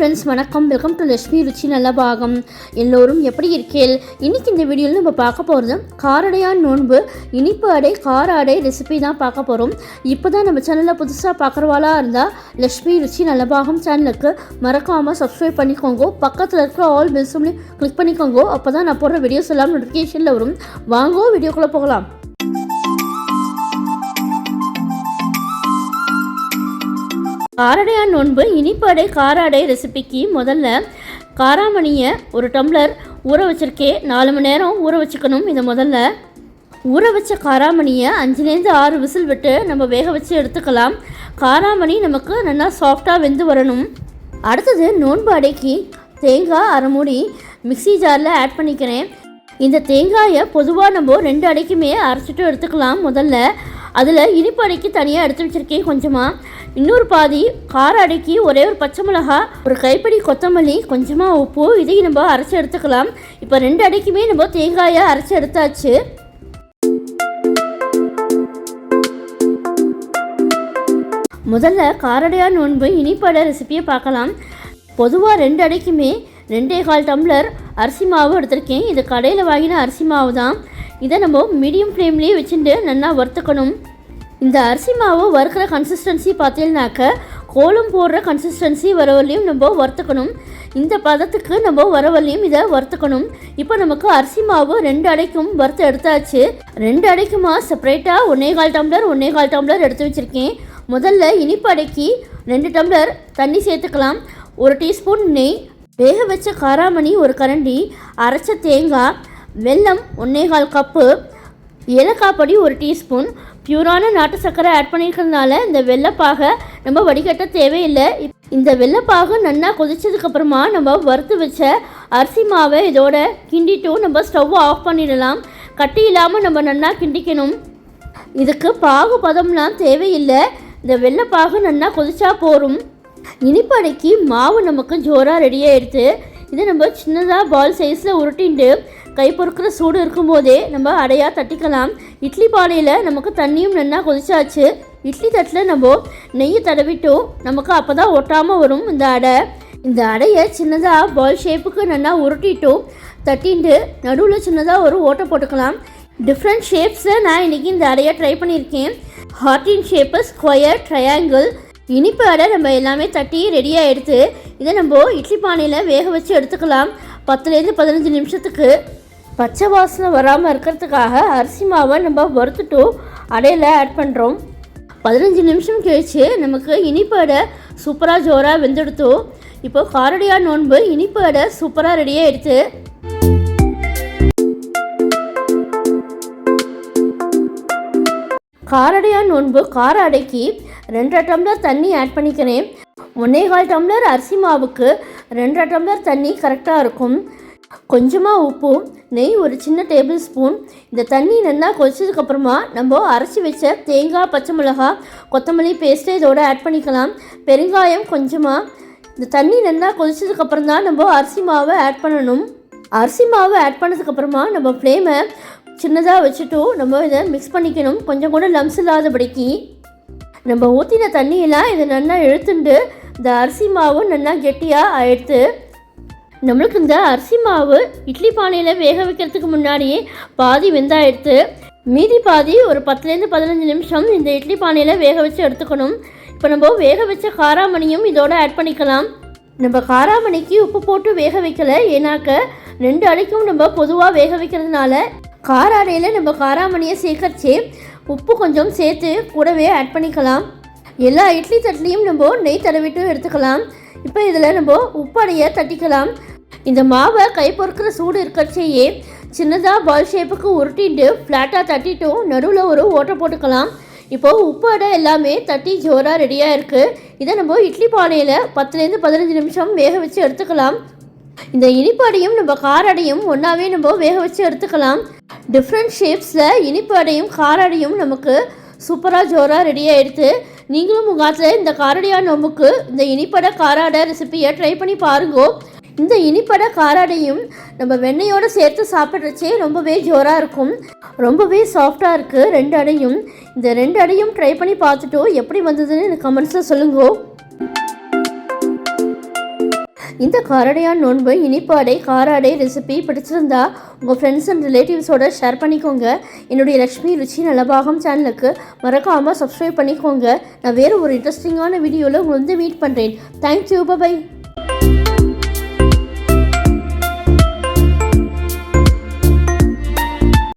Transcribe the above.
Friends, வணக்கம். Welcome to Lakshmi ருச்சி நல்ல பாகம். எல்லோரும் எப்படி இருக்கீள்? இன்றைக்கி இந்த வீடியோவில் நம்ம பார்க்க போகிறது காரடையான் நோன்பு இனிப்பு அடை கார அடை ரெசிபி தான் பார்க்க போகிறோம். இப்போ தான் நம்ம சேனலில் புதுசாக பார்க்குறவாளா இருந்தால் லட்சுமி ருச்சி நல்ல பாகம் சேனலுக்கு மறக்காமல் சப்ஸ்கிரைப் பண்ணிக்கோங்க. பக்கத்தில் இருக்கிற ஆல் பெல் சிம்லையும் கிளிக் பண்ணிக்கோங்க. அப்போ தான் நான் போடுற வீடியோஸ் எல்லாம் நோட்டிஃபிகேஷனில் வரும். வாங்கோ வீடியோக்குள்ளே போகலாம். காரடையான் நோன்பு இனிப்பு அடை கார அடை ரெசிபிக்கு முதல்ல காராமணியை ஒரு டம்ளர் ஊற வச்சிருக்கேன். 4 மணி நேரம் ஊற வச்சுக்கணும். இதை முதல்ல ஊற வச்ச காராமணியை 5-6 விசில் விட்டு நம்ம வேக வச்சு எடுத்துக்கலாம். காராமணி நமக்கு நல்லா சாஃப்டாக வெந்து வரணும். அடுத்தது நோன்பு அடைக்கு தேங்காய் 1/2 மூடி மிக்சி ஜாரில் ஆட் பண்ணிக்கிறேன். இந்த தேங்காயை பொதுவாக நம்ம 2 அடைக்குமே அரைச்சிட்டு எடுத்துக்கலாம். முதல்ல அதில் இனிப்பு அடைக்கு தனியாக எடுத்து வச்சுருக்கேன் கொஞ்சமாக. இன்னொரு பாதி கார அடைக்கு ஒரே ஒரு பச்சை மிளகா, ஒரு கைப்பிடி கொத்தமல்லி, கொஞ்சமாக உப்பு, இதையும் நம்ம அரைச்சி எடுத்துக்கலாம். இப்போ 2 அடைக்குமே நம்ம தேங்காயை அரைச்சி எடுத்தாச்சு. முதல்ல காரடையான் நோன்பு இனிப்பு அடை ரெசிபியை பார்க்கலாம். பொதுவாக 2 அடைக்குமே 2.25 டம்ளர் அரிசி மாவு எடுத்திருக்கேன். இது கடையில் வாங்கின அரிசி மாவு தான். இதை நம்ம மீடியம் ஃப்ளேம்லேயே வச்சுட்டு நல்லா வறுத்துக்கணும். இந்த அரிசி மாவு வறுக்கிற கன்சிஸ்டன்சி பார்த்தீங்கன்னாக்க கோலம் போடுற கன்சிஸ்டன்சி வரவரையும் நம்ம வறுத்துக்கணும். இந்த பதத்துக்கு நம்ம வரவரையும் இதை வறுத்துக்கணும். இப்போ நமக்கு அரிசி மாவு 2 அடைக்கும் வறுத்து எடுத்தாச்சு. 2 அடைக்குமா செப்பரேட்டாக 1.25 டம்ளர் எடுத்து வச்சுருக்கேன். முதல்ல இனிப்பு அடைக்கு 2 டம்ளர் தண்ணி சேர்த்துக்கலாம். 1 டீஸ்பூன் நெய், வேக வச்ச காராமணி 1 கரண்டி, அரைச்ச தேங்காய், வெல்லம் 1.25 கப்பு, ஏலக்காய் பொடி 1 டீஸ்பூன், பியூரான நாட்டு சர்க்கரை ஆட் பண்ணியிருக்கிறதுனால இந்த வெள்ளைப்பாகை நம்ம வடிகட்ட தேவையில்லை. இந்த வெள்ளைப்பாகு நல்லா கொதிச்சதுக்கப்புறமா நம்ம வறுத்து வச்ச அரிசி மாவை இதோட கிண்டிட்டு நம்ம ஸ்டவ்வை ஆஃப் பண்ணிடலாம். கட்டி இல்லாமல் நம்ம நல்லா கிண்டிக்கணும். இதுக்கு பாகு பதம்லாம் தேவையில்லை. இந்த வெள்ளைப்பாகு நல்லா கொதிச்சா போகும். இனிப்பு அடைக்கு மாவு நமக்கு ஜோராக ரெடியாக எடுத்து இதை நம்ம சின்னதாக பால் சைஸில் உருட்டிண்டு கை பொறுக்கிற சூடு இருக்கும்போதே நம்ம அடையாக தட்டிக்கலாம். இட்லி பானையில் நமக்கு தண்ணியும் நல்லா கொதிச்சாச்சு. இட்லி தட்டில் நம்ம நெய்யை தடவிட்டோம். நமக்கு அப்போ தான் ஒட்டாமல் வரும் இந்த அடையை சின்னதாக பால் ஷேப்புக்கு நல்லா உருட்டிட்டோம். தட்டிண்டு நடுவில் சின்னதாக ஒரு ஓட்டை போட்டுக்கலாம். டிஃப்ரெண்ட் ஷேப்ஸில் நான் இன்றைக்கி இந்த அடையை ட்ரை பண்ணியிருக்கேன். ஹார்ட்டின் ஷேப்பு, ஸ்கொயர், ட்ரையாங்கிள். இனிப்பு அடை நம்ம எல்லாமே தட்டி ரெடியாக எடுத்து இதை நம்ம இட்லி பானையில் வேக வச்சு எடுத்துக்கலாம். 10-15 நிமிஷத்துக்கு பச்சை வாசனை வராமல் இருக்கிறதுக்காக அரிசி மாவை நம்ம வறுத்துட்டு அடையில் ஆட் பண்ணுறோம். 15 நிமிஷம் கழிச்சு நமக்கு இனிப்பு அடை சூப்பராக ஜோராக வெந்தெடுத்தோம். இப்போ காரடையான் நோன்பு இனிப்பு அடை சூப்பராக ரெடியாக எடுத்து காரடையான் நோன்பு கார அடைக்கு 2 டம்ளர் தண்ணி ஆட் பண்ணிக்கிறேன். 1.25 டம்ளர் அரிசி மாவுக்கு 2 டம்ளர் தண்ணி கரெக்டாக இருக்கும். கொஞ்சமாக உப்பு, நெய் 1 சின்ன டேபிள் ஸ்பூன். இந்த தண்ணி நல்லா கொதிச்சதுக்கப்புறமா நம்ம அரைச்சி வச்ச தேங்காய், பச்சை மிளகா, கொத்தமல்லி பேஸ்ட்டை இதோட ஆட் பண்ணிக்கலாம். பெருங்காயம் கொஞ்சமாக. இந்த தண்ணி நல்லா கொதிச்சதுக்கப்புறம் தான் நம்ம அரிசி மாவை ஆட் பண்ணணும். அரிசி மாவை ஆட் பண்ணதுக்கப்புறமா நம்ம ஃப்ளேமை சின்னதாக வச்சுட்டு நம்ம இதை மிக்ஸ் பண்ணிக்கணும். கொஞ்சம் கூட லம்ஸ் இல்லாதபடிக்கு நம்ம ஊற்றின தண்ணியெல்லாம் இதை நல்லா இழுத்துண்டு இந்த அரிசி மாவு நல்லா கெட்டியாக எடுத்து நம்மளுக்கு இந்த அரிசி மாவு இட்லி பானையில் வேக வைக்கிறதுக்கு முன்னாடியே பாதி வெந்தாயிடுத்து. மீதி பாதி ஒரு 10-15 நிமிஷம் இந்த இட்லி பானையில் வேக வச்சு எடுத்துக்கணும். இப்போ நம்ம வேக வச்ச காராமணியும் இதோட ஆட் பண்ணிக்கலாம். நம்ம காராமணிக்கு உப்பு போட்டு வேக வைக்கலை. ஏன்னாக்க 2 அடைக்கும் நம்ம பொதுவாக வேக வைக்கிறதுனால கார அடையில் நம்ம காராமணியை சேர்க்கறச்சே உப்பு கொஞ்சம் சேர்த்து கூடவே ஆட் பண்ணிக்கலாம். எல்லா இட்லி தட்டிலையும் நம்ம நெய் தடவிட்டு எடுத்துக்கலாம். இப்போ இதில் நம்ம உப்பு அடையை தட்டிக்கலாம். இந்த மாவை கை பொறுக்கிற சூடு இருக்கிறச்சேயே சின்னதாக பால் ஷேப்புக்கு உருட்டிட்டு ஃப்ளாட்டாக தட்டிட்டும் நடுவில் ஒரு ஓட்டை போட்டுக்கலாம். இப்போது உப்பு அடை எல்லாமே தட்டி ஜோராக ரெடியாக இருக்குது. இதை நம்ம இட்லி பானையில் 10-15 நிமிஷம் வேக வச்சு எடுத்துக்கலாம். இந்த இனிப்பு அடையும் நம்ம கார அடையும் ஒன்றாவே நம்ம வேக வச்சு எடுத்துக்கலாம். டிஃப்ரெண்ட் ஷேப்ஸில் இனிப்பு அடையும் கார அடையும் நமக்கு சூப்பராக ஜோராக ரெடியாக எடுத்து நீங்களும் உங்கள் இந்த காரடையான் நோம்புக்கு இந்த இனிப்படை கார அடை ரெசிபியை ட்ரை பண்ணி பாருங்கோ. இந்த இனிப்படை கார அடையும் நம்ம வெண்ணெயோடு சேர்த்து சாப்பிட்றச்சே ரொம்பவே ஜோராக இருக்கும். ரொம்பவே சாஃப்டாக இருக்குது 2 அடையும். இந்த 2 அடையும் ட்ரை பண்ணி பார்த்துட்டு எப்படி வந்ததுன்னு எனக்கு கமெண்ட்ஸில் சொல்லுங்கோ. இந்த காரடையான் நோன்பு இனிப்பாடை காராடை ரெசிபி பிடிச்சிருந்தா உங்கள் ஃப்ரெண்ட்ஸ் அண்ட் ரிலேட்டிவ்ஸோட ஷேர் பண்ணிக்கோங்க. என்னுடைய லக்ஷ்மி ருச்சி நலபாகம் சேனலுக்கு மறக்காமல் சப்ஸ்கிரைப் பண்ணிக்கோங்க. நான் வேறு ஒரு இன்ட்ரெஸ்டிங்கான வீடியோவில் உங்களை வந்து மீட் பண்ணுறேன். Thank you, by.